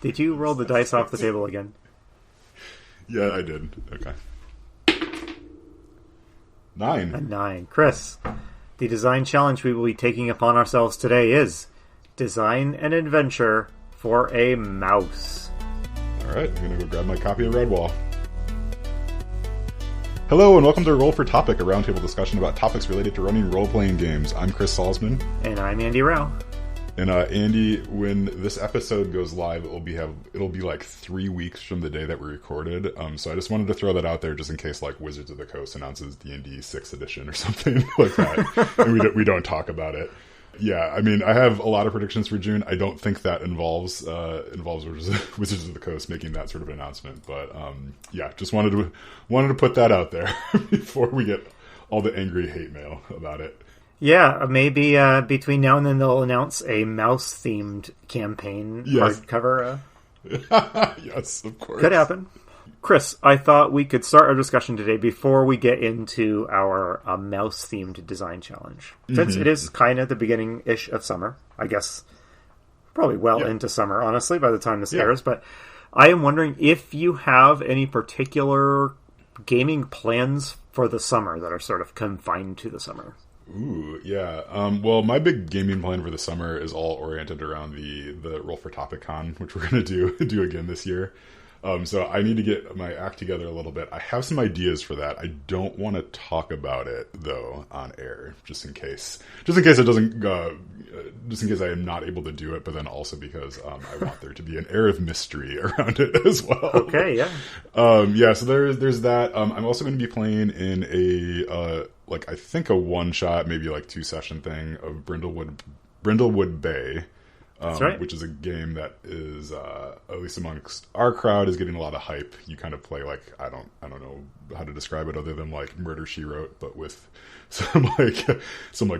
Did you roll the dice off the table again? Yeah, I did. Okay. 9. A 9. Chris, the design challenge we will be taking upon ourselves today is design an adventure for a mouse. All right, I'm going to go grab my copy of Redwall. Hello, and welcome to Roll for Topic, a roundtable discussion about topics related to running role-playing games. I'm Chris Salzman. And I'm Andy Rao. And Andy, when this episode goes live, it'll be like 3 weeks from the day that we recorded. So I just wanted to throw that out there, just in case like Wizards of the Coast announces D&D 6th edition or something like that, and we don't talk about it. Yeah, I mean, I have a lot of predictions for June. I don't think that involves Wizards of the Coast making that sort of announcement. But yeah, just wanted to put that out there before we get all the angry hate mail about it. Yeah, maybe between now and then they'll announce a mouse-themed campaign hardcover. Yes, of course. Could happen. Chris, I thought we could start our discussion today before we get into our mouse-themed design challenge. Since it is kind of the beginning-ish of summer, I guess probably into summer, honestly, by the time this airs. But I am wondering if you have any particular gaming plans for the summer that are sort of confined to the summer. Ooh, yeah. Well, my big gaming plan for the summer is all oriented around the Roll for Topic Con, which we're going to do again this year. So I need to get my act together a little bit. I have some ideas for that. I don't want to talk about it though on air, just in case it doesn't, just in case I am not able to do it. But then also because I want there to be an air of mystery around it as well. Okay, yeah. Yeah. So there's that. I'm also going to be playing in a I think a one shot, maybe like 2-session thing of Brindlewood Bay. That's right. Which is a game that is, at least amongst our crowd, is getting a lot of hype. You kind of play like, I don't know how to describe it other than like Murder, She Wrote, but with some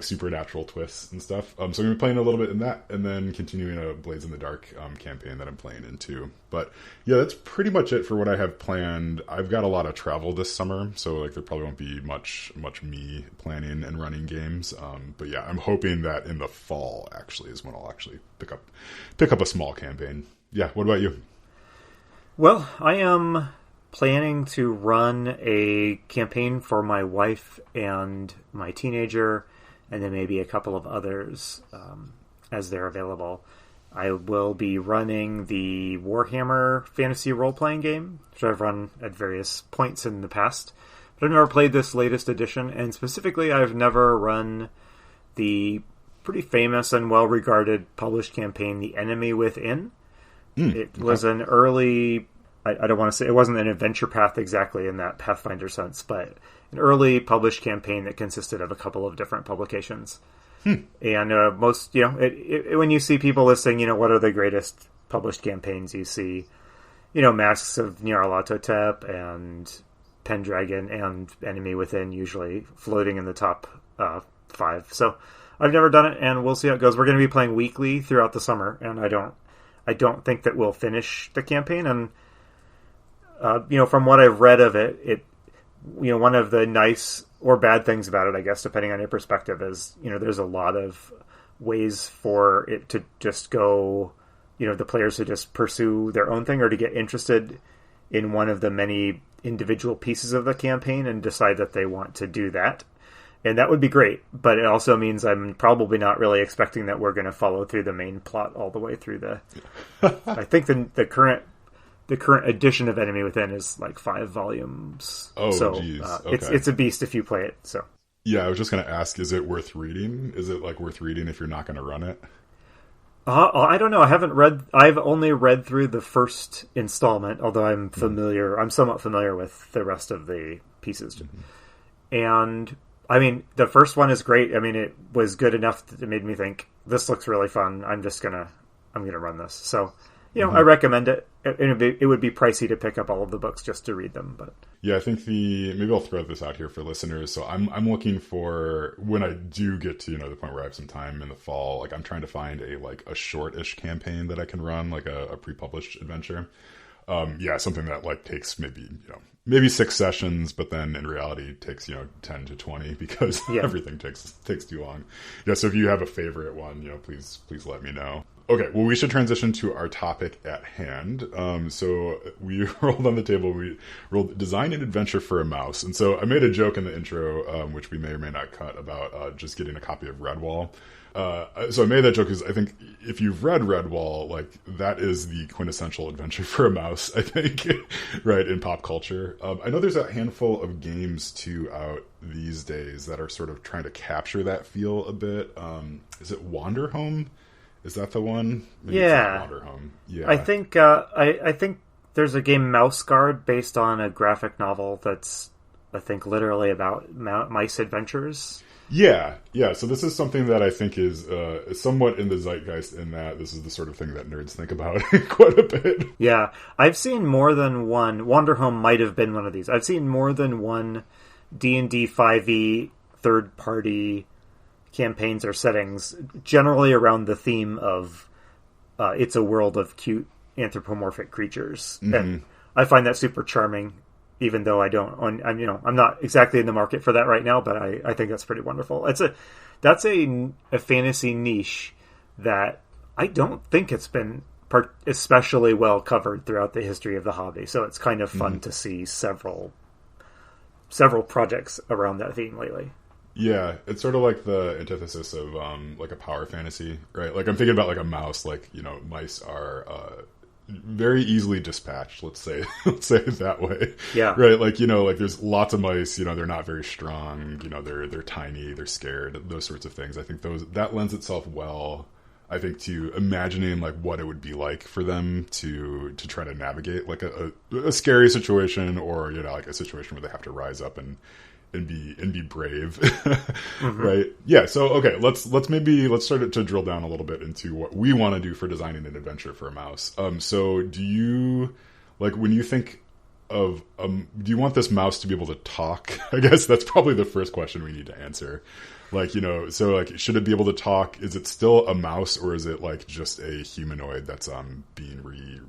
supernatural twists and stuff. So I'm going to be playing a little bit in that, and then continuing a Blades in the Dark campaign that I'm playing in too. But yeah, that's pretty much it for what I have planned. I've got a lot of travel this summer, so there probably won't be much me planning and running games. But yeah, I'm hoping that in the fall actually is when I'll actually pick up a small campaign. Yeah, what about you? Well, I am planning to run a campaign for my wife and my teenager, and then maybe a couple of others as they're available. I will be running the Warhammer fantasy role-playing game, which I've run at various points in the past. But I've never played this latest edition, and specifically I've never run the pretty famous and well-regarded published campaign, The Enemy Within. It was an early... I don't want to say it wasn't an adventure path exactly in that Pathfinder sense, but an early published campaign that consisted of a couple of different publications. And most, when you see people listing, what are the greatest published campaigns, you see, Masks of Nyarlathotep and Pendragon and Enemy Within usually floating in the top 5. So I've never done it, and we'll see how it goes. We're going to be playing weekly throughout the summer, and I don't think that we'll finish the campaign. And from what I've read of it, one of the nice or bad things about it, I guess, depending on your perspective, is, there's a lot of ways for it to just go, the players to just pursue their own thing or to get interested in one of the many individual pieces of the campaign and decide that they want to do that. And that would be great, but it also means I'm probably not really expecting that we're going to follow through the main plot all the way through the... I think the current edition of Enemy Within is like 5 volumes. Oh, so geez. Okay. It's a beast if you play it. So yeah, I was just going to ask: is it worth reading? Is it worth reading if you're not going to run it? I don't know. I've only read through the first installment, although I'm somewhat familiar with the rest of the pieces. And I mean, the first one is great. I mean, it was good enough that it made me think, this looks really fun. I'm gonna run this. So, I recommend it. It would be pricey to pick up all of the books just to read them, but yeah, I think maybe I'll throw this out here for listeners. So I'm looking for, when I do get to the point where I have some time in the fall, I'm trying to find a short-ish campaign that I can run, a pre-published adventure. Something that takes maybe 6 sessions, but then in reality takes 10 to 20 because everything takes too long. Yeah, so if you have a favorite one, please let me know. Okay, well, we should transition to our topic at hand. So we rolled on the table, we rolled design and adventure for a mouse. And so I made a joke in the intro, which we may or may not cut, about just getting a copy of Redwall. So I made that joke because I think if you've read Redwall, like, that is the quintessential adventure for a mouse, I think, right, in pop culture. I know there's a handful of games, too, out these days that are sort of trying to capture that feel a bit. Is it Wanderhome? Is that the one? Maybe yeah. Wanderhome. Yeah. I think I think there's a game, Mouse Guard, based on a graphic novel that's, I think, literally about mice adventures. Yeah. So this is something that I think is somewhat in the zeitgeist, in that this is the sort of thing that nerds think about quite a bit. Yeah. I've seen more than one. Wanderhome might have been one of these. I've seen more than one D&D 5e third-party campaigns or settings, generally around the theme of it's a world of cute anthropomorphic creatures. Mm-hmm. And I find that super charming, even though I'm not exactly in the market for that right now, but I think that's pretty wonderful. That's a fantasy niche that I don't think it's been especially well covered throughout the history of the hobby. So it's kind of fun to see several projects around that theme lately. Yeah, it's sort of like the antithesis of like a power fantasy, right? Like, I'm thinking about like a mouse. Like, mice are very easily dispatched. Let's say it that way. Yeah. Right. Like, like there's lots of mice. They're not very strong. They're tiny. They're scared. Those sorts of things. I think that lends itself well, I think, to imagining like what it would be like for them to try to navigate like a scary situation, or like a situation where they have to rise up and be brave. Right? Yeah. So, okay, let's start to drill down a little bit into what we want to do for designing an adventure for a mouse. So do you, like, when you think of, do you want this mouse to be able to talk? I guess that's probably the first question we need to answer. Like, so like, should it be able to talk? Is it still a mouse, or is it like just a humanoid that's being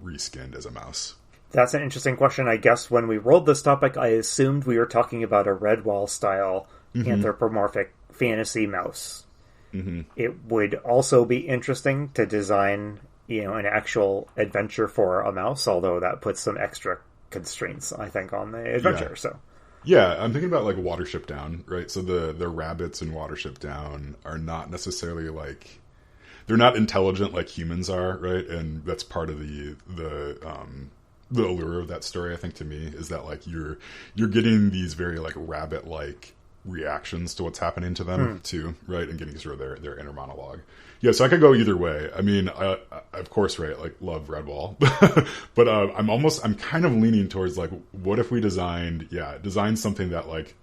reskinned as a mouse? That's an interesting question. I guess when we rolled this topic, I assumed we were talking about a Redwall style anthropomorphic fantasy mouse. Mm-hmm. It would also be interesting to design, an actual adventure for a mouse, although that puts some extra constraints, I think, on the adventure. Yeah. So, yeah, I'm thinking about like Watership Down, right? So the rabbits in Watership Down are not necessarily like, they're not intelligent like humans are, right? And that's part of the allure of that story, I think, to me, is that like you're getting these very like rabbit like reactions to what's happening to them too, right? And getting sort of their inner monologue. Yeah, so I could go either way. I mean, I of course, right, like, love Redwall, but I'm kind of leaning towards like, what if we designed something that like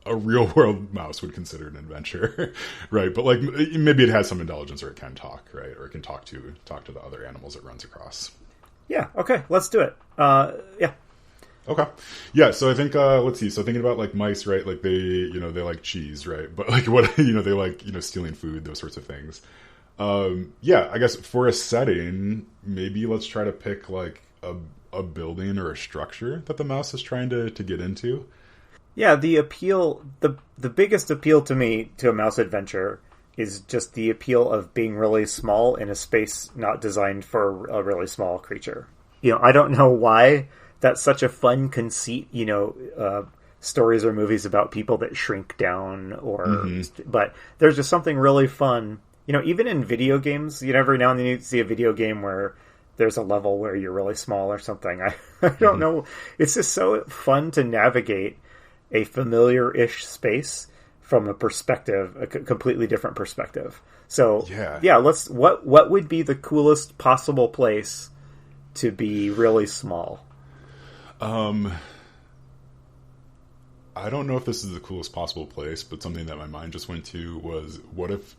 a real world mouse would consider an adventure, right? But like, maybe it has some intelligence, or it can talk, right? Or it can talk to the other animals it runs across. Yeah, okay, let's do it. Yeah. Okay. Yeah, so I think, let's see, so thinking about, like, mice, right, like, they like cheese, right? But, like, what, they like, stealing food, those sorts of things. Yeah, I guess for a setting, maybe let's try to pick, like, a building or a structure that the mouse is trying to get into. Yeah, the biggest appeal to me to a mouse adventure is just the appeal of being really small in a space not designed for a really small creature. I don't know why that's such a fun conceit, stories or movies about people that shrink down, but there's just something really fun. Even in video games, every now and then you see a video game where there's a level where you're really small or something. I don't know. It's just so fun to navigate a familiar-ish space from a completely different perspective. So yeah, what would be the coolest possible place to be really small? I don't know if this is the coolest possible place, but something that my mind just went to was, what if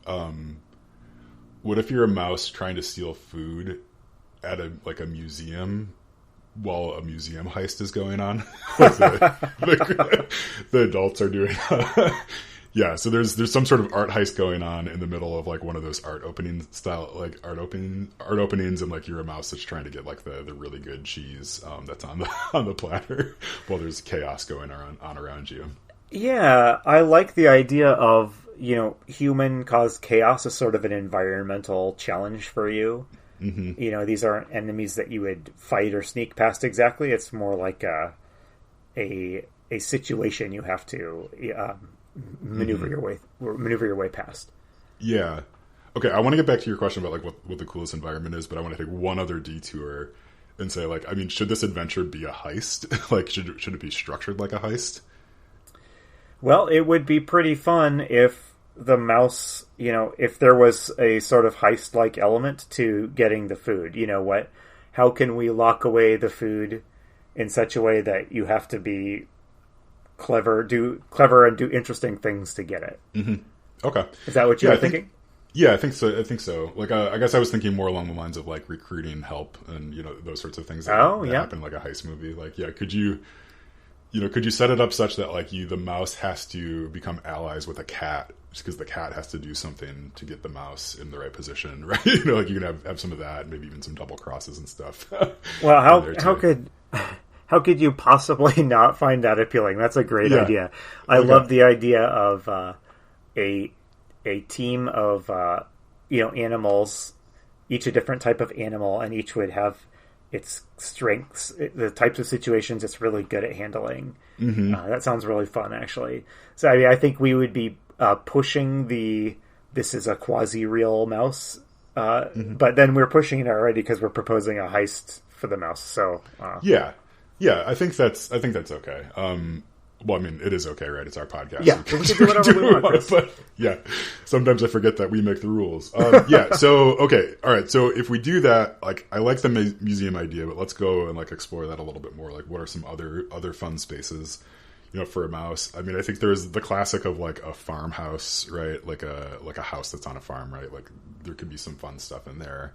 you're a mouse trying to steal food at a museum while a museum heist is going on? the adults are doing yeah, so there's some sort of art heist going on in the middle of like one of those art openings, and like you're a mouse that's trying to get like the really good cheese that's on the platter while there's chaos going on around you. Yeah, I like the idea of human caused chaos is sort of an environmental challenge for you. Mm-hmm. These aren't enemies that you would fight or sneak past exactly. It's more like a situation you have to maneuver your way past. Yeah. Okay, I want to get back to your question about like what the coolest environment is, but I want to take one other detour and say, like, I mean, should this adventure be a heist? Like, should it be structured like a heist? Well, it would be pretty fun if the mouse, if there was a sort of heist-like element to getting the food. How can we lock away the food in such a way that you have to be clever and do interesting things to get it? Mm-hmm. Okay. Is that what you were thinking? Yeah, I think so. Like, I guess I was thinking more along the lines of like recruiting help and those sorts of things that happen in like a heist movie. Like, yeah, could you set it up such that like the mouse has to become allies with a cat just because the cat has to do something to get the mouse in the right position, right? Like you can have some of that, maybe even some double crosses and stuff. Well, how could you possibly not find that appealing? That's a great idea. I love the idea of a team of animals, each a different type of animal, and each would have its strengths, the types of situations it's really good at handling. Mm-hmm. That sounds really fun, actually. So I think we would be pushing this is a quasi-real mouse, but then we're pushing it already because we're proposing a heist for the mouse. So yeah, I think that's okay. Well, I mean, it is okay, right? It's our podcast. Yeah, we can do whatever we want. But yeah, sometimes I forget that we make the rules. Yeah, so, okay. All right, so if we do that, like, I like the museum idea, but let's go and, like, explore that a little bit more. Like, what are some other fun spaces, for a mouse? I mean, I think there's the classic of, like, a farmhouse, right? Like a house that's on a farm, right? Like, there could be some fun stuff in there.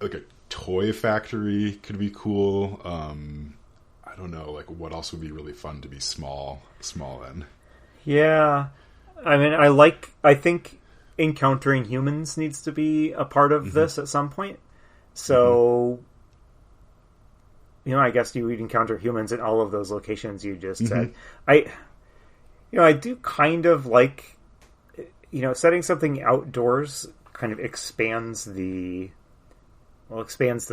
Like, a toy factory could be cool. I don't know, like, what else would be really fun to be small in? Yeah. I mean, I think encountering humans needs to be a part of this at some point. So, I guess you would encounter humans in all of those locations you just said. I do kind of like, setting something outdoors kind of expands the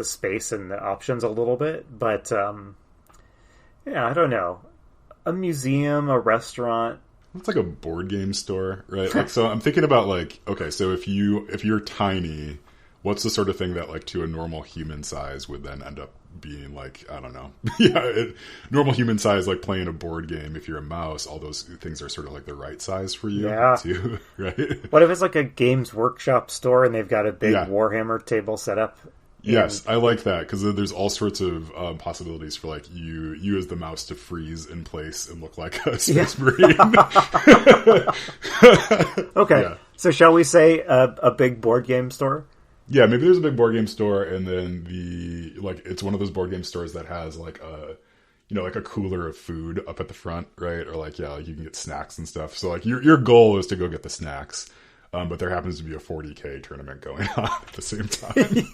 space and the options a little bit, but, yeah, I don't know. A museum, a restaurant. It's like a board game store, right? Like, so I'm thinking about like, okay, so if you're tiny, what's the sort of thing that like to a normal human size would then end up being like, I don't know. Normal human size, like playing a board game. If you're a mouse, all those things are sort of like the right size for you too, right? What if it's like a Games Workshop store and they've got a big Warhammer table set up? Yes, I like that because there's all sorts of possibilities for like you as the mouse to freeze in place and look like a space marine. Okay, so shall we say a big board game store? Yeah, maybe there's a big board game store, and then it's one of those board game stores that has like a like a cooler of food up at the front, right? Or like you can get snacks and stuff. So like your goal is to go get the snacks. But there happens to be a 40K tournament going on at the same time.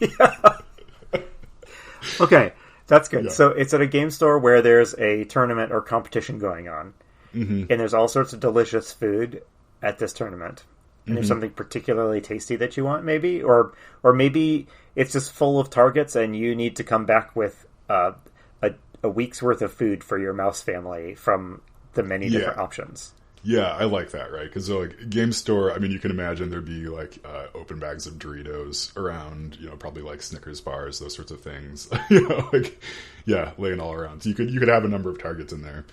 Okay, that's good. Yeah. So it's at a game store where there's a tournament or competition going on. And there's all sorts of delicious food at this tournament. And there's something particularly tasty that you want, maybe? Or maybe it's just full of targets and you need to come back with a week's worth of food for your mouse family from the many different options. Yeah, I like that, right? Because like game store, I mean, you can imagine there'd be like open bags of Doritos around, probably like Snickers bars, those sorts of things, laying all around. So you could have a number of targets in there.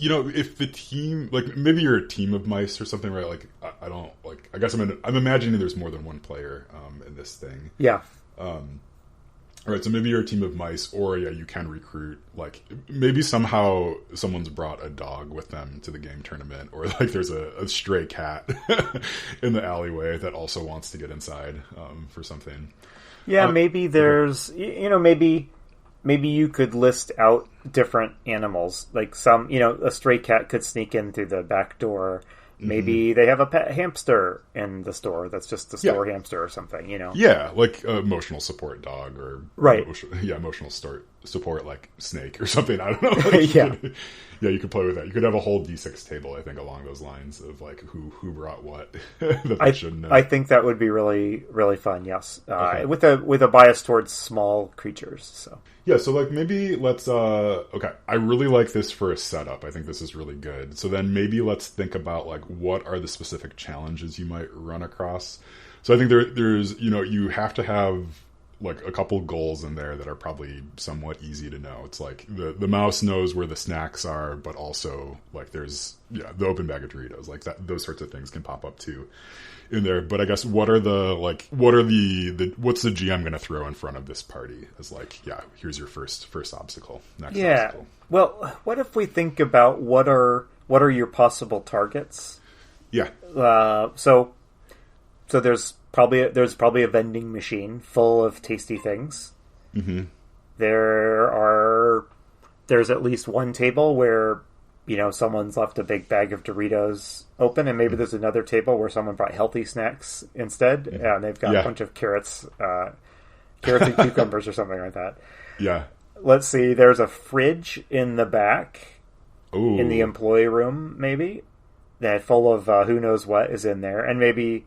If the team, like maybe you're a team of mice or something, right? Like I don't like. I guess I'm imagining there's more than one player in this thing. Yeah. All right, so maybe you're a team of mice, or you can recruit, like, maybe somehow someone's brought a dog with them to the game tournament, or like there's a stray cat in the alleyway that also wants to get inside for something. Yeah, maybe there's, maybe you could list out different animals, like some, a stray cat could sneak in through the back door, Maybe they have a pet hamster in the store that's just the store hamster or something, Yeah, like emotional support dog or right. Emotional support like snake or something. I don't know. Like, you could play with that. You could have a whole D6 table, I think, along those lines of like who brought what that they shouldn't know. I think that would be really, really fun. Yes, with a bias towards small creatures. So yeah, so like maybe let's okay, I really like this for a setup. I think this is really good. So then maybe let's think about like what are the specific challenges you might run across. So I think there's you have to have like a couple goals in there that are probably somewhat easy to know. It's like the mouse knows where the snacks are, but also like there's the open bag of Doritos, like that, those sorts of things can pop up too in there. But I guess what's the GM going to throw in front of this party as like, here's your first obstacle. Next obstacle. Well, what if we think about what are your possible targets? Yeah. So there's probably a vending machine full of tasty things. Mm-hmm. There's at least one table where someone's left a big bag of Doritos open, and maybe there's another table where someone brought healthy snacks instead, and they've got a bunch of carrots and cucumbers or something like that. Yeah. Let's see. There's a fridge in the back, in the employee room, maybe that full of who knows what is in there, and maybe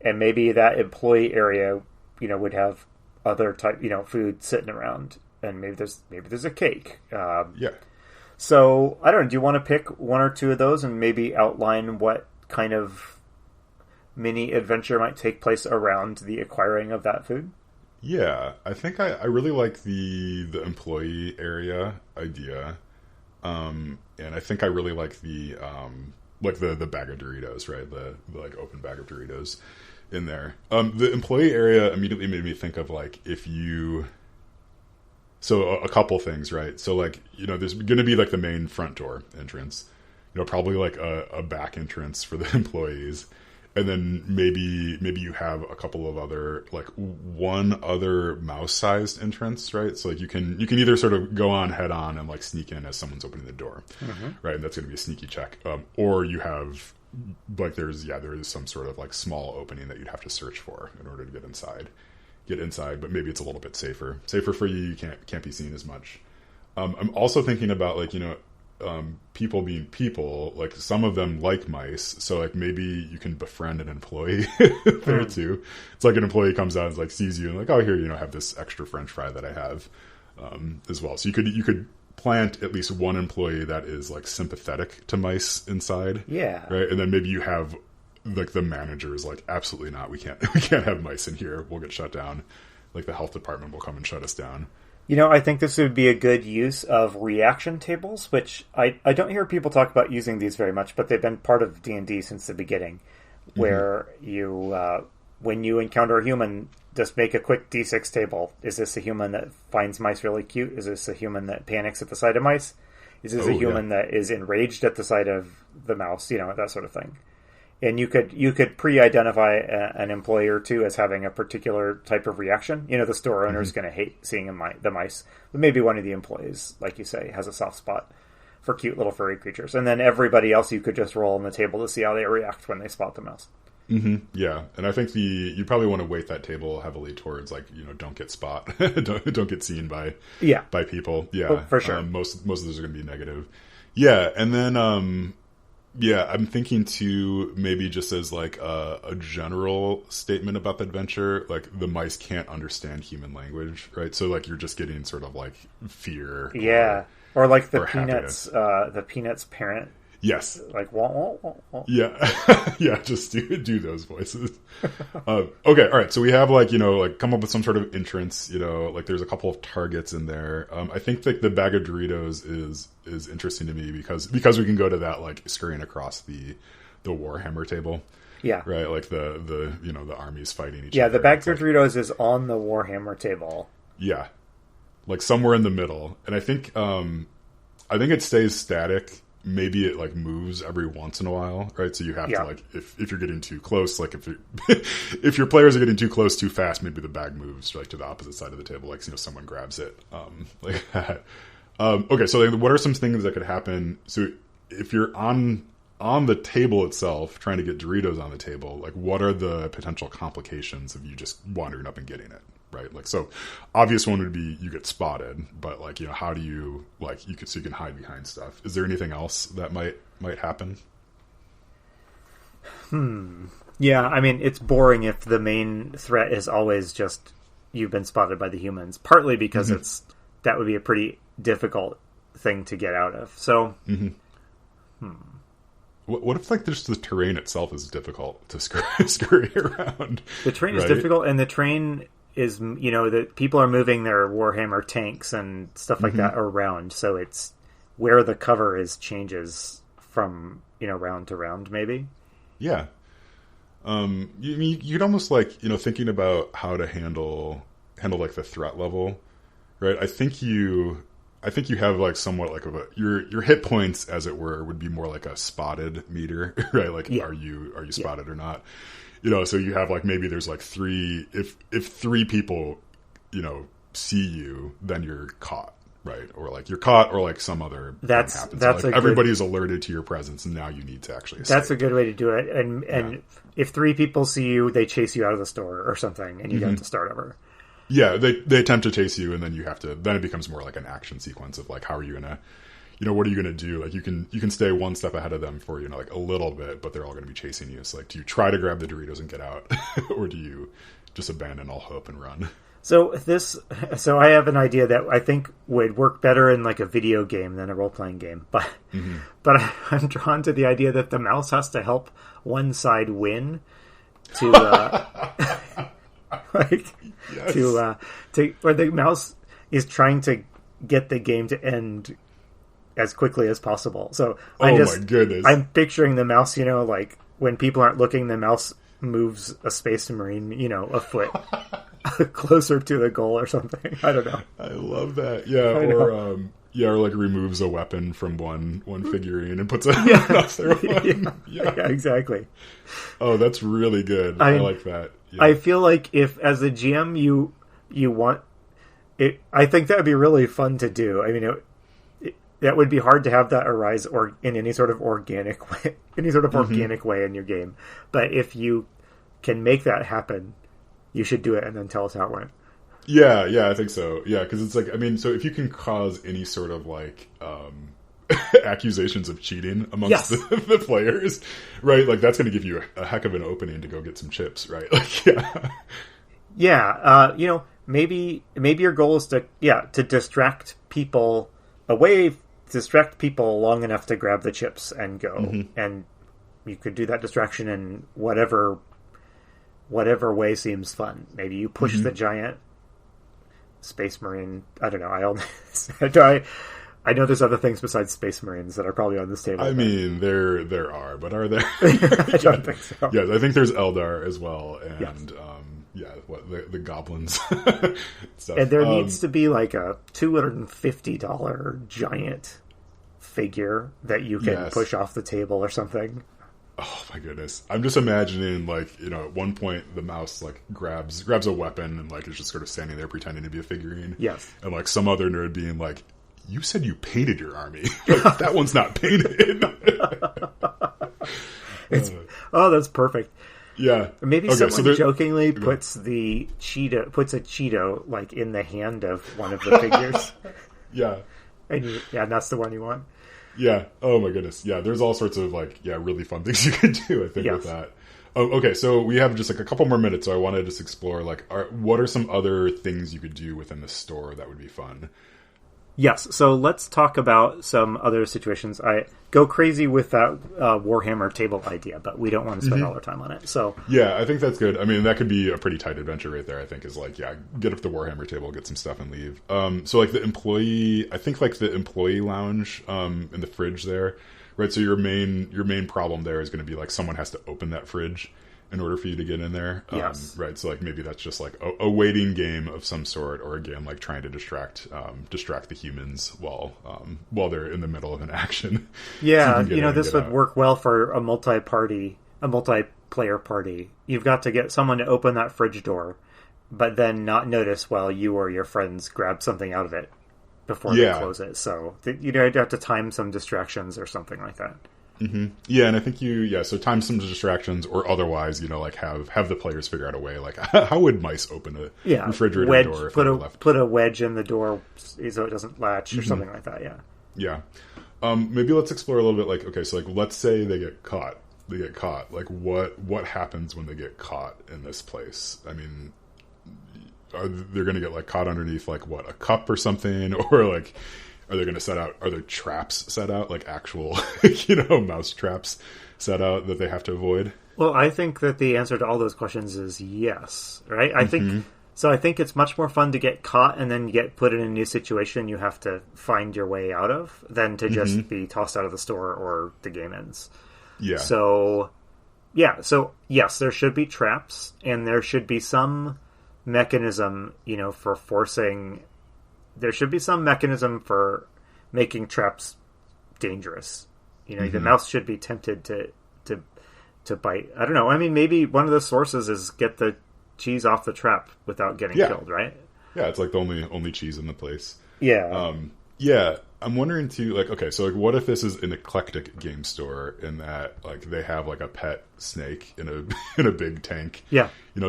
that employee area, would have other type, food sitting around, and maybe there's a cake. So I don't know. Do you want to pick one or two of those and maybe outline what kind of mini adventure might take place around the acquiring of that food? Yeah, I think I really like the employee area idea, and I think I really like the bag of Doritos, right? The like open bag of Doritos in there. The employee area immediately made me think of like so a couple things, right? So like, there's going to be like the main front door entrance, probably like a back entrance for the employees. And then maybe you have a couple of other, like one other mouse-sized entrance, right? So like you can either sort of go on head on and like sneak in as someone's opening the door, right? And that's going to be a sneaky check. Or you have like there is some sort of like small opening that you'd have to search for in order to get inside, but maybe it's a little bit safer for you. You can't be seen as much. I'm also thinking about like, people being people, like some of them like mice. So like maybe you can befriend an employee there too. It's like an employee comes out and like sees you and like, oh, here, have this extra French fry that I have, as well. So you could plant at least one employee that is like sympathetic to mice inside. Yeah. Right. And then maybe you have like the manager is like, absolutely not. We can't have mice in here. We'll get shut down. Like the health department will come and shut us down. I think this would be a good use of reaction tables, which I don't hear people talk about using these very much, but they've been part of D&D since the beginning, where you, when you encounter a human, just make a quick D6 table. Is this a human that finds mice really cute? Is this a human that panics at the sight of mice? Is this a human that is enraged at the sight of the mouse? That sort of thing. And you could pre-identify an employee or two as having a particular type of reaction. The store owner is going to hate seeing the mice, but maybe one of the employees, like you say, has a soft spot for cute little furry creatures. And then everybody else, you could just roll on the table to see how they react when they spot the mouse. Mm-hmm. Yeah, and I think you probably want to weight that table heavily towards like don't get spot, don't get seen by people. Yeah, oh, for sure. Most of those are going to be negative. Yeah, and then. Yeah, I'm thinking too, maybe just as like a general statement about the adventure, like the mice can't understand human language, right? So like you're just getting sort of like fear. Yeah. Or like the Peanuts parent. Yes. Like, wah, wah, wah, wah. Yeah. Yeah, just do those voices. Okay, all right. So we have like, come up with some sort of entrance, like there's a couple of targets in there. I think like the bag of Doritos is interesting to me because we can go to that like scurrying across the Warhammer table. Yeah. Right, like the armies fighting each other. Yeah, the bag of Doritos is on the Warhammer table. Yeah. Like somewhere in the middle. And I think it stays static. Maybe it like moves every once in a while, right? So you have to like, if you're getting too close, like if your players are getting too close too fast, maybe the bag moves like to the opposite side of the table, like someone grabs it, like that. Okay, so what are some things that could happen? So if you're on on the table itself, trying to get Doritos on the table, like what are the potential complications of you just wandering up and getting it, right? Like, so obvious one would be you get spotted, but like, you know, how do you, like, so you can hide behind stuff. Is there anything else that might happen? Yeah, I mean, it's boring if the main threat is always just you've been spotted by the humans, partly because that would be a pretty difficult thing to get out of. So, What if, like, just the terrain itself is difficult to scurry around? The terrain is difficult, and the terrain is, you know, that people are moving their Warhammer tanks and stuff like that around, so it's where the cover is changes from, you know, round to round, maybe. Yeah. You'd almost, like, you know, thinking about how to handle like the threat level, right? I think you have like somewhat like your hit points, as it were, would be more like a spotted meter, right? Like, are you spotted or not? You know, so you have like, maybe there's like if 3 people, you know, see you, then you're caught, right? Or like you're caught, or like some other thing happens. That's like everybody's alerted to your presence, and now you need to actually escape. That's a good way to do it. And if 3 people see you, they chase you out of the store or something, and you have to start over. Yeah, they attempt to chase you, and then then it becomes more like an action sequence of like, how are you gonna, you know, what are you gonna do? Like, you can stay one step ahead of them for, you know, like a little bit, but they're all gonna be chasing you. So like, do you try to grab the Doritos and get out, or do you just abandon all hope and run? So I have an idea that I think would work better in like a video game than a role playing game, but I'm drawn to the idea that the mouse has to help one side win to. Like, to where the mouse is trying to get the game to end as quickly as possible. So my goodness, I'm picturing the mouse, you know, like when people aren't looking, the mouse moves a Space Marine, you know, a foot closer to the goal or something. I don't know. I love that. Yeah, or like removes a weapon from one figurine and puts another one. Yeah, exactly. Oh, that's really good. I like that. Yeah. I feel like if, as a GM, you want it, I think that would be really fun to do. I mean, that would be hard to have that arise or in any sort of organic way, organic way in your game. But if you can make that happen, you should do it and then tell us how it went. Yeah, I think so. Yeah, because it's like, I mean, so if you can cause any sort of like accusations of cheating amongst the players, right? Like, that's going to give you a heck of an opening to go get some chips, right? Like, you know, maybe your goal is to distract people long enough to grab the chips and go, and you could do that distraction in whatever way seems fun. Maybe you push the giant Space Marine. I don't know. I know there's other things besides Space Marines that are probably on this table. I mean, there are, but are there? I don't think so. Yeah, I think there's Eldar as well, and the goblins stuff. And there needs to be like a $250 giant figure that you can push off the table or something. Oh my goodness. I'm just imagining, like, you know, at one point the mouse like grabs a weapon and like is just sort of standing there pretending to be a figurine. Yes. And like some other nerd being like, "You said you painted your army. Like, that one's not painted." That's perfect. Yeah. Maybe someone jokingly puts a Cheeto like in the hand of one of the figures. Yeah. And that's the one you want. Yeah. Oh my goodness. Yeah. There's all sorts of like, really fun things you could do, I think, with that. Oh, okay. So we have just like a couple more minutes. So I want to just explore like, what are some other things you could do within the store that would be fun? Yes. So let's talk about some other situations. I go crazy with that Warhammer table idea, but we don't want to spend all our time on it. So yeah, I think that's good. I mean, that could be a pretty tight adventure right there. I think is like, get up the Warhammer table, get some stuff, and leave. So like the employee lounge in the fridge there, right? So your main problem there is going to be like someone has to open that fridge in order for you to get in there. Yes. Right. So like maybe that's just like a waiting game of some sort, or a game like trying to distract the humans while they're in the middle of an action. Yeah. So this would work well for a multiplayer party. You've got to get someone to open that fridge door, but then not notice while you or your friends grab something out of it before they close it. So you'd have to time some distractions or something like that. Yeah, and I think so time some distractions, or otherwise, like have the players figure out a way, like how would mice open a refrigerator door if put a wedge in the door so it doesn't latch or something like that. Yeah. Maybe let's explore a little bit, like, okay, so like let's say they get caught. Like what happens when they get caught in this place? I mean, they're going to get like caught underneath like what, a cup or something, or like are there traps set out, like actual mouse traps set out that they have to avoid? Well, I think that the answer to all those questions is yes, right? I think it's much more fun to get caught and then get put in a new situation you have to find your way out of than to just be tossed out of the store or the game ends. Yeah. So yes, there should be traps, and there should be some mechanism, for forcing. There should be some mechanism for making traps dangerous. The mouse should be tempted to bite. I don't know. I mean, maybe one of the sources is get the cheese off the trap without getting killed, right? Yeah, it's like the only cheese in the place. Yeah. Yeah. I'm wondering too, like, okay, so like what if this is an eclectic game store in that like they have like a pet snake in a big tank,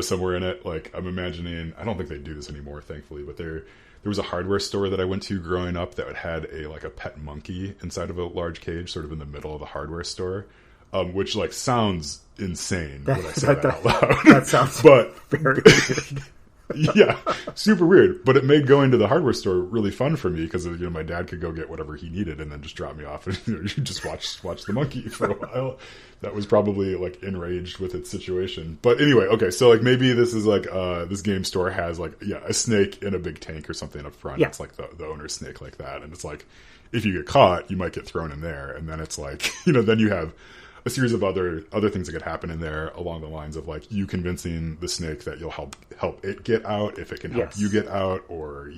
somewhere in it. Like I'm imagining, I don't think they do this anymore, thankfully, but there was a hardware store that I went to growing up that had a pet monkey inside of a large cage, sort of in the middle of the hardware store, which like sounds insane when I say that out loud. That sounds very weird. Yeah, super weird. But it made going to the hardware store really fun for me because my dad could go get whatever he needed and then just drop me off and you just watch the monkey for a while. That was probably like enraged with its situation. But anyway, okay, so like maybe this is like this game store has like a snake in a big tank or something up front. Yeah. It's like the owner's snake like that, and it's like if you get caught, you might get thrown in there, and then it's like then you have a series of other things that could happen in there along the lines of like you convincing the snake that you'll help it get out if it can help you get out, or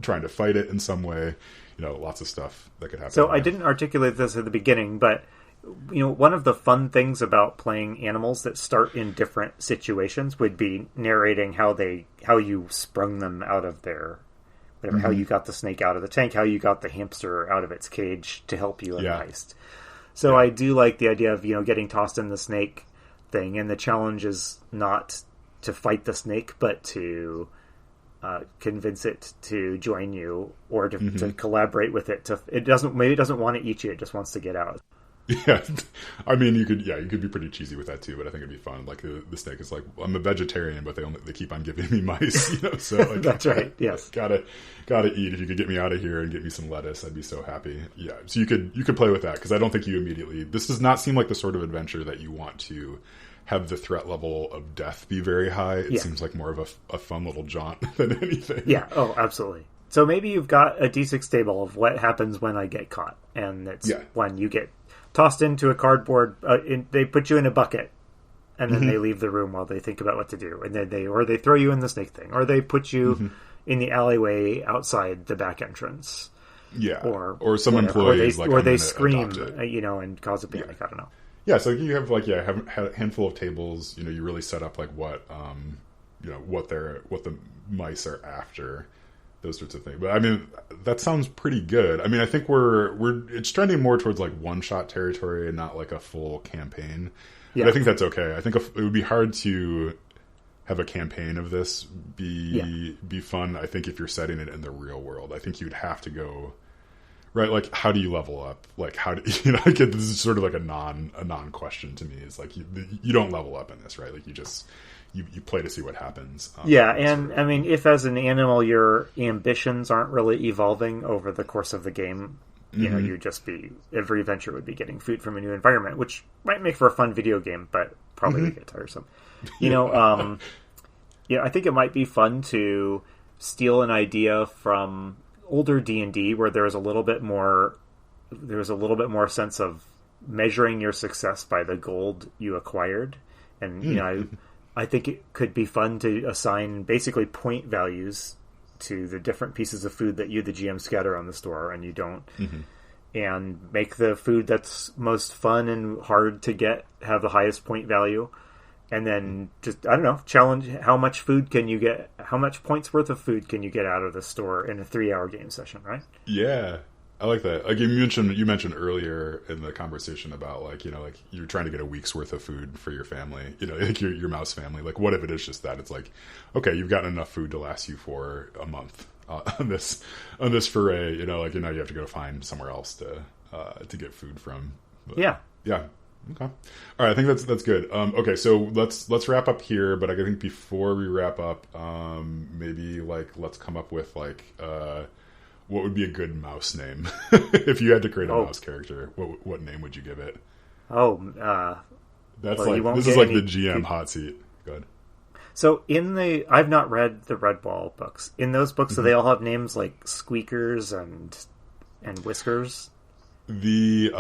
trying to fight it in some way. Lots of stuff that could happen. So I didn't articulate this at the beginning, but one of the fun things about playing animals that start in different situations would be narrating how you sprung them out of their whatever, how you got the snake out of the tank, how you got the hamster out of its cage to help you in the heist. So I do like the idea of, getting tossed in the snake thing, and the challenge is not to fight the snake, but to convince it to join you, or to collaborate with it. It doesn't want to eat you; it just wants to get out. Yeah, I mean, you could be pretty cheesy with that too, but I think it'd be fun. Like the snake is like, I'm a vegetarian, but they keep on giving me mice, So like, that's right. Yes, gotta eat. If you could get me out of here and get me some lettuce, I'd be so happy. Yeah, so you could play with that, because I don't think you immediately. This does not seem like the sort of adventure that you want to have the threat level of death be very high. It seems like more of a fun little jaunt than anything. Yeah. Oh, absolutely. So maybe you've got a D6 table of what happens when I get caught, and it's when you get tossed into a cardboard. They put you in a bucket, and then they leave the room while they think about what to do. And then they throw you in the snake thing, or they put you in the alleyway outside the back entrance. Yeah, or some employees, or they scream, and cause a panic. I don't know. Yeah, so you have have a handful of tables. You really set up like what what the mice are after. Those sorts of things. But I mean, that sounds pretty good. I mean, I think it's trending more towards like one-shot territory and not like a full campaign. Yeah. But I think that's okay. I think it would be hard to have a campaign of this be fun. I think if you're setting it in the real world, I think you'd have to go right. Like, how do you level up? Like, how do I get this is sort of like a non question to me. It's like you don't level up in this, right? Like you just. You play to see what happens. And I mean, if as an animal your ambitions aren't really evolving over the course of the game, you'd just every adventure would be getting food from a new environment, which might make for a fun video game, but probably would get tiresome. I think it might be fun to steal an idea from older D&D where there was a little bit more sense of measuring your success by the gold you acquired, and I think it could be fun to assign basically point values to the different pieces of food that you, the GM, scatter on the store and you don't. And make the food that's most fun and hard to get have the highest point value. And then just, I don't know, challenge how much food can you get, how much points worth of food can you get out of the store in a 3-hour game session, right? Yeah. I like that. Like you mentioned earlier in the conversation about like, you know, like you're trying to get a week's worth of food for your family, you know, like your mouse family. Like what if it is just that? It's like, okay, you've gotten enough food to last you for a month on this foray, you know, like, you know, you have to go find somewhere else to get food from. But, yeah. Yeah. Okay. All right. I think that's good. Okay. So let's wrap up here. But I think before we wrap up, maybe like let's come up with like what would be a good mouse name if you had to create a mouse character. What name would you give it? That's well, like this is like the GM hot seat. Go ahead. So I've not read the Red Ball books. In those books, do they all have names like Squeakers and Whiskers? The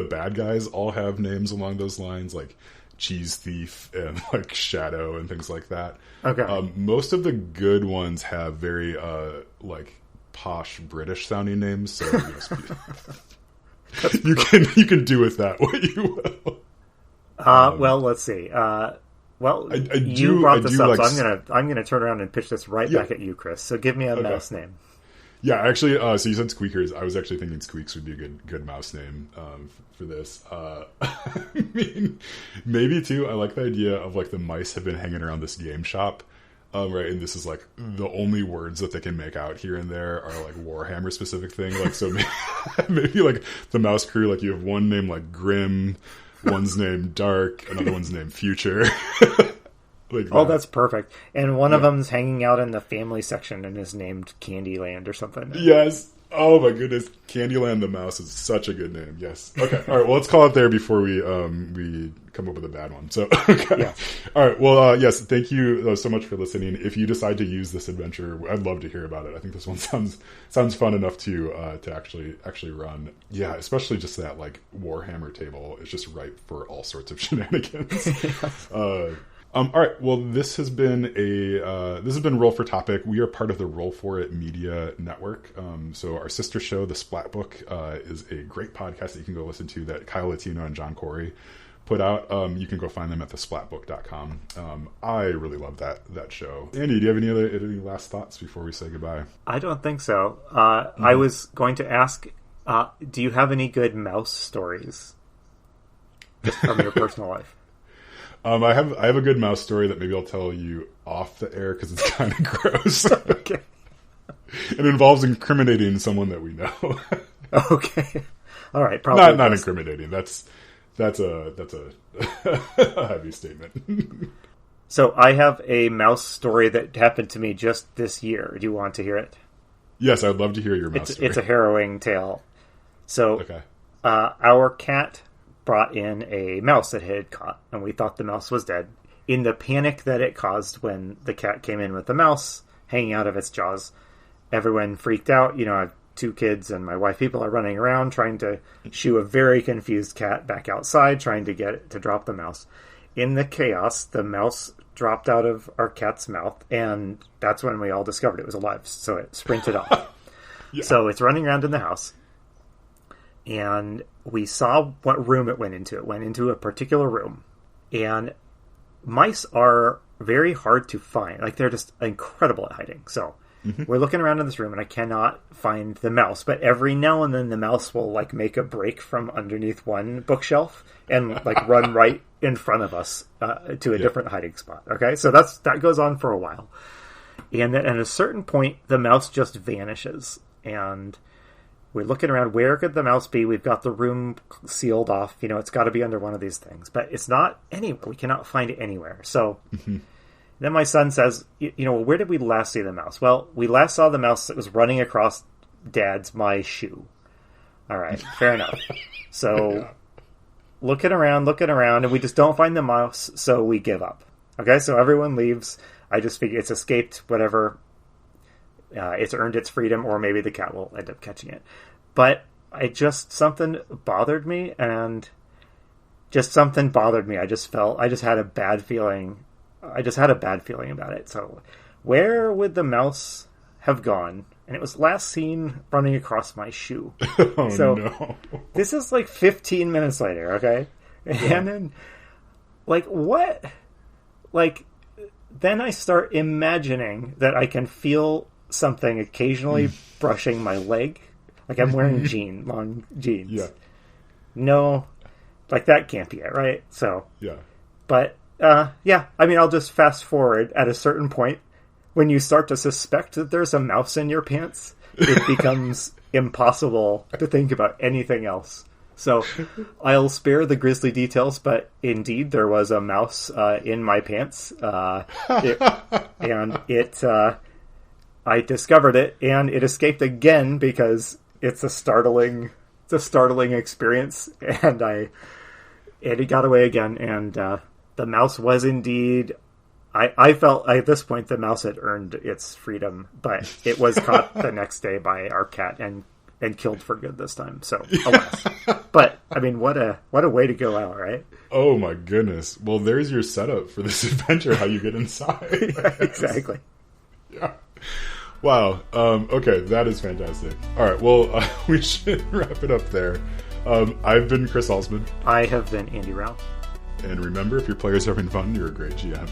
bad guys all have names along those lines, like Cheese Thief and like Shadow and things like that. Okay. Most of the good ones have very like posh British sounding names, so you can do with that what you will. Well, let's see. You brought this up, so I'm gonna turn around and pitch this back at you, Chris. So give me a mouse name. Yeah, actually, so you said Squeakers. I was actually thinking Squeaks would be a good mouse name for this. I mean, maybe too. I like the idea of like the mice have been hanging around this game shop, right? And this is like the only words that they can make out here and there are like Warhammer specific thing. Like so, maybe like the mouse crew, like you have one name like Grim, one's named Dark, another one's named Future. Like that. Oh, that's perfect. And one of them's hanging out in the family section and is named Candyland or something. Yes. Oh my goodness. Candyland the mouse is such a good name. Yes. Okay. All right. Well, let's call it there before we come up with a bad one. So, okay. Yeah. All right. Well, yes. Thank you so much for listening. If you decide to use this adventure, I'd love to hear about it. I think this one sounds fun enough to actually run. Yeah. Especially just that like Warhammer table is just ripe for all sorts of shenanigans. All right. Well, this has been Roll for Topic. We are part of the Roll for It Media Network. So our sister show, The Splat Book, is a great podcast that you can go listen to that Kyle Latino and John Corey put out. You can go find them at thesplatbook.com. I really love that show. Andy, do you have any last thoughts before we say goodbye? I don't think so. I was going to ask, do you have any good mouse stories just from your personal life? I have a good mouse story that maybe I'll tell you off the air because it's kind of gross. Okay. It involves incriminating someone that we know. Okay. All right. Probably not incriminating. That's a heavy statement. So I have a mouse story that happened to me just this year. Do you want to hear it? Yes, I'd love to hear your mouse story. It's a harrowing tale. So okay. Our cat brought in a mouse that it had caught, and we thought the mouse was dead. In the panic that it caused when the cat came in with the mouse hanging out of its jaws, everyone freaked out. You know, I have 2 kids and my wife. People are running around trying to shoo a very confused cat back outside, trying to get it to drop the mouse. In the chaos, the mouse dropped out of our cat's mouth, and that's when we all discovered it was alive. So it sprinted off. Yeah. So it's running around in the house. And we saw what room it went into. It went into a particular room. And mice are very hard to find. Like, they're just incredible at hiding. So we're looking around in this room, and I cannot find the mouse. But every now and then, the mouse will, like, make a break from underneath one bookshelf and, like, run right in front of us to a different hiding spot. Okay? So that goes on for a while. And then at a certain point, the mouse just vanishes. And we're looking around. Where could the mouse be? We've got the room sealed off. You know, it's got to be under one of these things. But it's not anywhere. We cannot find it anywhere. So then my son says, you know, where did we last see the mouse? Well, we last saw the mouse that was running across my shoe. All right, fair enough. So looking around, and we just don't find the mouse, so we give up. Okay, so everyone leaves. I just figure it's escaped, whatever. It's earned its freedom, or maybe the cat will end up catching it. But something bothered me, I just had a bad feeling. I just had a bad feeling about it. So where would the mouse have gone? And it was last seen running across my shoe. Oh, so no. This is like 15 minutes later, okay? Yeah. And then, like, what? Like, then I start imagining that I can feel something occasionally brushing my leg. Like I'm wearing long jeans. Yeah. No, like that can't be it, right? So, yeah. But, yeah, I mean, I'll just fast forward at a certain point. When you start to suspect that there's a mouse in your pants, it becomes impossible to think about anything else. So I'll spare the grisly details, but indeed there was a mouse in my pants. I discovered it, and it escaped again because it's a startling experience, and it got away again, and the mouse was indeed... I felt at this point the mouse had earned its freedom, but it was caught the next day by our cat and killed for good this time. So, alas. But I mean, what a way to go out, right? Oh my goodness! Well, there's your setup for this adventure. How you get inside? Yeah, exactly. Yeah. Wow. Okay, that is fantastic. All right. Well, we should wrap it up there. I've been Chris Alsman. I have been Andy Rao. And remember, if your players are having fun, you're a great GM.